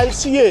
NCA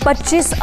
25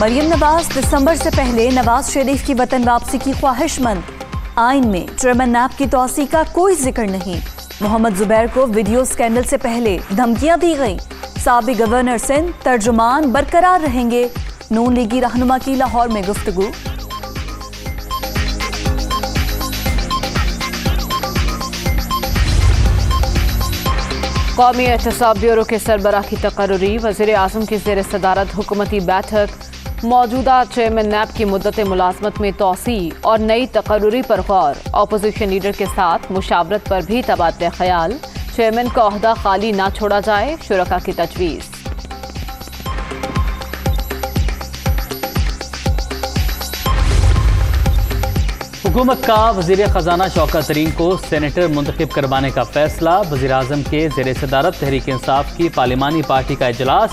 Maryam Nawaz دسمبر سے پہلے نواز شریف کی وطن واپسی کی خواہش مند، آئین میں چیئرمین نیب کی توسیع کا کوئی ذکر نہیں۔ محمد زبیر کو ویڈیو سکینڈل سے پہلے دھمکیاں دی گئیں، سابق گورنر سندھ ترجمان برقرار رہیں گے، نون لیگی رہنما کی لاہور میں گفتگو۔ قومی احتساب بیورو کے سربراہ کی تقرری، وزیر اعظم کی زیر صدارت حکومتی بیٹھک، موجودہ چیئرمین نیب کی مدت ملازمت میں توسیع اور نئی تقرری پر غور، اپوزیشن لیڈر کے ساتھ مشاورت پر بھی تبادلہ خیال، چیئرمین کا عہدہ خالی نہ چھوڑا جائے، شرکاء کی تجویز۔ حکومت کا وزیر خزانہ شوکت ترین کو سینیٹر منتخب کروانے کا فیصلہ، وزیر اعظم کے زیر صدارت تحریک انصاف کی پارلیمانی پارٹی کا اجلاس،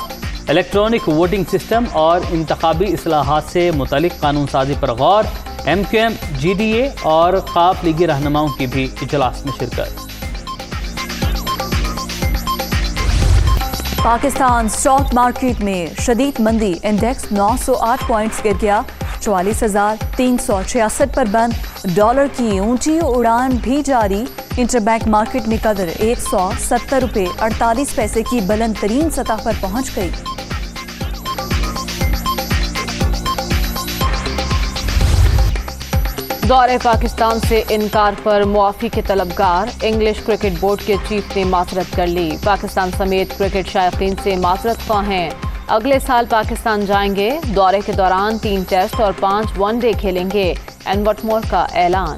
الیکٹرانک ووٹنگ سسٹم اور انتخابی اصلاحات سے متعلق قانون سازی پر غور، ایم کیو ایم، جی ڈی اے اور قاف لیگی رہنماؤں کی بھی اجلاس میں شرکت۔ پاکستان سٹاک مارکیٹ میں شدید مندی، انڈیکس 908 پوائنٹس گر گیا، 44,366 پر بند، ڈالر کی اونچی اڑان بھی جاری، انٹر بینک مارکیٹ میں قدر 170 روپے 48 پیسے کی بلند ترین سطح پر پہنچ گئی۔ دورہ پاکستان سے انکار پر معافی کے طلبگار، انگلش کرکٹ بورڈ کے چیف نے معذرت کر لی، پاکستان سمیت کرکٹ شائقین سے معذرت خواہ ہیں، اگلے سال پاکستان جائیں گے، دورے کے دوران 3 ٹیسٹ اور 5 ون ڈے کھیلیں گے، این وٹمور کا اعلان۔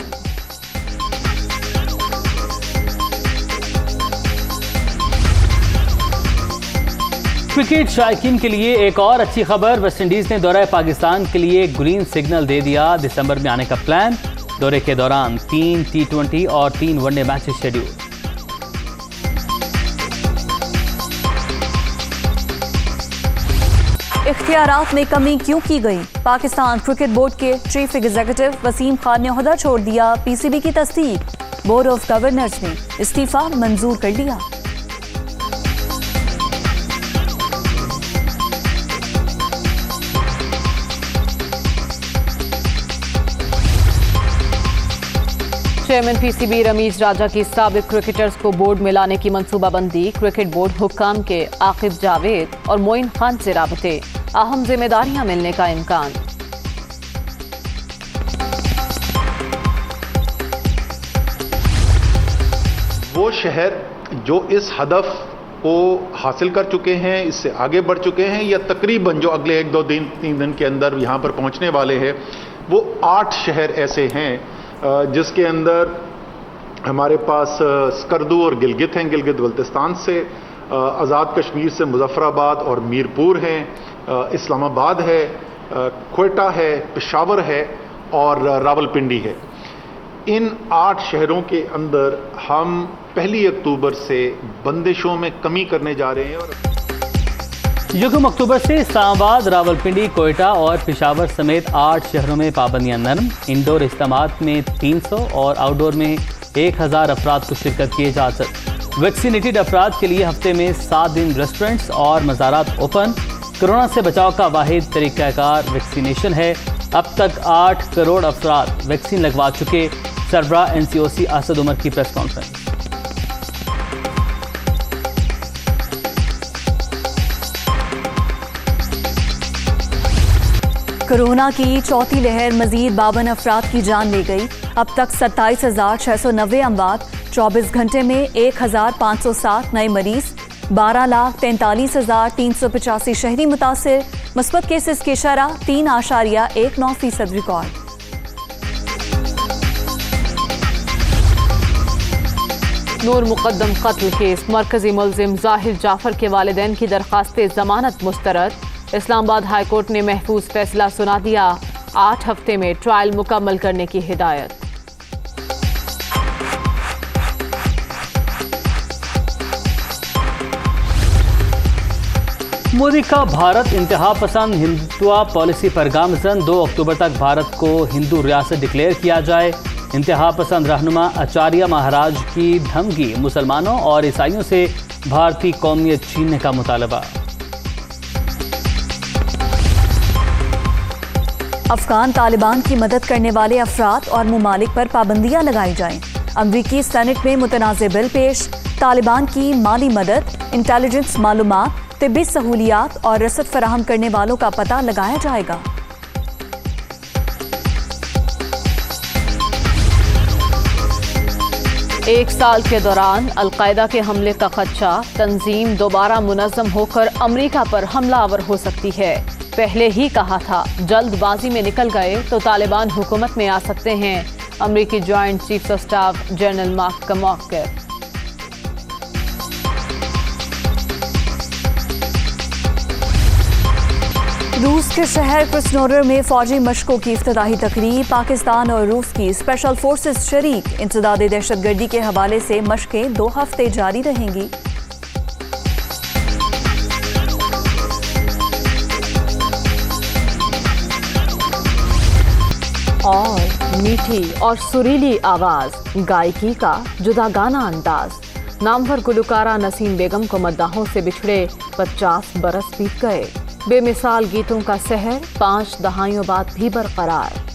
کرکٹ شائقین کے لیے ایک اور اچھی خبر، ویسٹ انڈیز نے دورہ پاکستان کے لیے گرین سگنل دے دیا، دسمبر میں آنے کا پلان، دورے کے دوران 3 T20 اور 3 ون ڈے میچز شیڈول۔ اختیارات میں کمی کیوں کی گئی؟ پاکستان کرکٹ بورڈ کے چیف ایگزیکٹو وسیم خان نے عہدہ چھوڑ دیا، پی سی بی کی تصدیق، بورڈ آف گورنرز نے استعفیٰ منظور کر لیا۔ Chairman P C B Ramiz Raja کی سابق کرکٹرز کو بورڈ میں لانے کی منصوبہ بندی، کرکٹ بورڈ حکام کے عاقب جاوید اور معین خان سے رابطے، اہم ذمہ داریاں ملنے کا امکان۔ وہ شہر جو اس ہدف کو حاصل کر چکے ہیں، اس سے آگے بڑھ چکے ہیں، یا تقریباً جو اگلے 1-2-3 دن کے اندر یہاں پر پہنچنے والے ہیں، وہ 8 شہر ایسے ہیں جس کے اندر ہمارے پاس سکردو اور گلگت ہیں، گلگت بلتستان سے، آزاد کشمیر سے مظفر آباد اور میرپور ہیں، اسلام آباد ہے، کوئٹہ ہے، پشاور ہے اور راولپنڈی ہے۔ ان 8 شہروں کے اندر ہم 1 اکتوبر سے بندشوں میں کمی کرنے جا رہے ہیں، اور 1 اکتوبر سے اسلام آباد، راولپنڈی، کوئٹہ اور پشاور سمیت 8 شہروں میں پابندیاں نرم، انڈور اجتماعات میں 300 اور آؤٹ ڈور میں 1000 افراد کو شرکت کی اجازت، ویکسینیٹڈ افراد کے لیے ہفتے میں 7 دن ریسٹورنٹس اور مزارات اوپن، کورونا سے بچاؤ کا واحد طریقہ کار ویکسینیشن ہے، اب تک 8 کروڑ افراد ویکسین لگوا چکے، سربراہ NCOC اسد عمر کی پریس کانفرنس۔ کورونا کی چوتھی لہر مزید 52 افراد کی جان لے گئی، اب تک 27,690 اموات، 24 گھنٹے میں 1,507 نئے مریض، 12,43,385 شہری متاثر، مثبت کیسز کی شرح 3.19% ریکارڈ۔ نور مقدم قتل کیس، مرکزی ملزم ظاہر جعفر کے والدین کی درخواست ضمانت مسترد، اسلام آباد ہائی کورٹ نے محفوظ فیصلہ سنا دیا، 8 ہفتے میں ٹرائل مکمل کرنے کی ہدایت۔ مودی کا بھارت انتہا پسند ہندوتوا پالیسی پر گامزن، 2 اکتوبر تک بھارت کو ہندو ریاست ڈکلیئر کیا جائے، انتہا پسند رہنما آچاریہ مہاراج کی دھمکی، مسلمانوں اور عیسائیوں سے بھارتی قومیت چھیننے کا مطالبہ۔ افغان طالبان کی مدد کرنے والے افراد اور ممالک پر پابندیاں لگائی جائیں۔ امریکی سینٹ میں متنازع بل پیش، طالبان کی مالی مدد، انٹیلیجنس معلومات، طبی سہولیات اور رسد فراہم کرنے والوں کا پتہ لگایا جائے گا۔ ایک سال کے دوران القاعدہ کے حملے کا خدشہ، تنظیم دوبارہ منظم ہو کر امریکہ پر حملہ آور ہو سکتی ہے۔ پہلے ہی کہا تھا، جلد بازی میں نکل گئے تو طالبان حکومت میں آ سکتے ہیں۔ امریکی joint chief of staff general mark کا موقف۔ روس کے شہر کرسنودر میں فوجی مشقوں کی افتتاحی تقریب، پاکستان اور روس کی اسپیشل فورسز شریک۔ انسداد دہشت گردی کے حوالے سے مشقیں 2 ہفتے جاری رہیں گی۔ اور میٹھی اور سریلی آواز، گائیکی کا جداگانہ انداز، نامور گلوکارہ نسیم بیگم کو مداحوں سے بچھڑے 50 برس بیت گئے۔ بے مثال گیتوں کا سحر 5 دہائیوں بعد بھی برقرار۔